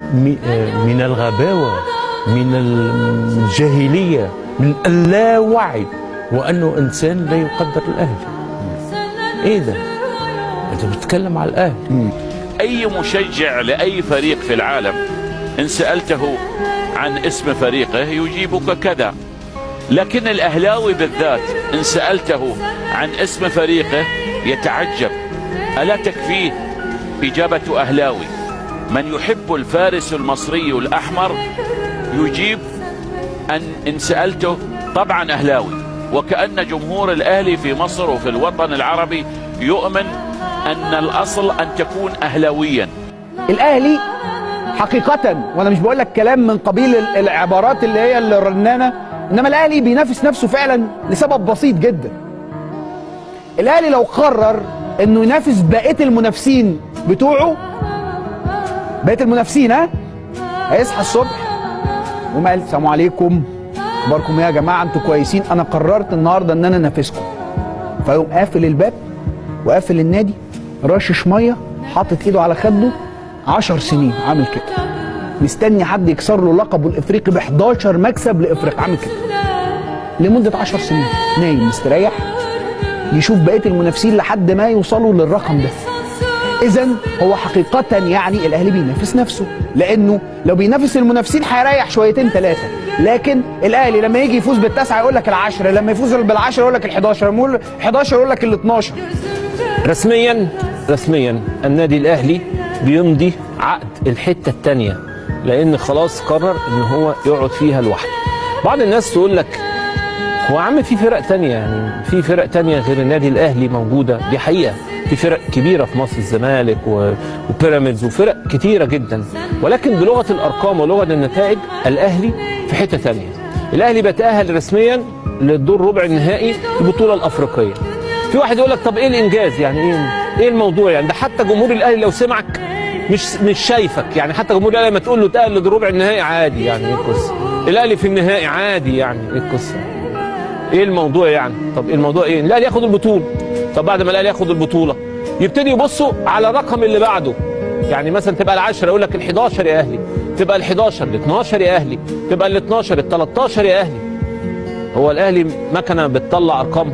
من الغباوة، من الجاهلية، من اللاوعي، وأنه إنسان لا يقدر الأهلي. إيه ده؟ أنت بتتكلم على الأهلي. أي مشجع لأي فريق في العالم إن سألته عن اسم فريقه يجيبك كذا، لكن الأهلاوي بالذات إن سألته عن اسم فريقه يتعجب. ألا تكفيه إجابة أهلاوي؟ من يحب الفارس المصري الأحمر يجيب إن سألته طبعا أهلاوي، وكأن جمهور الأهلي في مصر وفي الوطن العربي يؤمن أن الأصل أن تكون أهلاويا. الأهلي حقيقة، وأنا مش بقول لك كلام من قبيل العبارات اللي هي الرنانة، إنما الأهلي بينافس نفسه فعلا لسبب بسيط جدا. الأهلي لو قرر إنه ينافس بقية المنافسين بتوعه، بقية المنافسين هيصحى الصبح وما قال السلام عليكم، اخباركم ايه يا جماعه، انتوا كويسين، انا قررت النهارده ان انا انافسكم. فيقوم قافل الباب وقافل النادي، رشش ميه، حاطط ايده على خده، 10 سنين عامل كده، مستني حد يكسر له لقبه الافريقي ب 11 مكسب لافريقيا، عامل كده لمده 10 سنين، نايم مستريح، يشوف بقيه المنافسين لحد ما يوصلوا للرقم ده. إذا هو حقيقة يعني الأهلي بينافس نفسه، لأنه لو بينافس المنافسين هيريح شويتين ثلاثة، لكن الأهلي لما يجي يفوز بالتسعة يقول لك ال10، لما يفوز بالعشرة يقول لك ال11، لما يقول 11 يقول لك ال12. رسميا النادي الأهلي بيمضي عقد الحتة الثانية، لأن خلاص قرر إن هو يقعد فيها لوحده. بعض الناس تقول لك هو عم في فرق تانية، يعني في فرق تانية غير النادي الأهلي موجودة، دي حقيقة، في فرق كبيرة في مصر، الزمالك وبيراميدز وفرق كتيرة جدا، ولكن بلغة الأرقام ولغة النتائج الأهلي في حتة تانية. الأهلي بيتأهل رسميا للدور ربع النهائي البطولة الأفريقية. في واحد يقول لك طب إيه الإنجاز؟ يعني إيه الموضوع؟ يعني ده حتى جمهور الأهلي لو سمعك مش شايفك، يعني حتى جمهور الأهلي ما تقول له تأهل لدور ربع النهائي عادي، يعني إيه القصة؟ الأهلي في النهائي عادي، يعني إيه القصة؟ إيه الموضوع يعني؟ طب إيه الموضوع إيه؟ الأهلي ياخد البطولة. طب بعد ما الأهلي ياخد البطولة يبتدي يبصوا على الرقم اللي بعده، يعني مثلا تبقى ال10 يقول لك ال11 يا أهلي، تبقى ال11 ال12 يا أهلي، تبقى ال12 ال13 يا أهلي. هو الأهلي مكنة بتطلع أرقام؟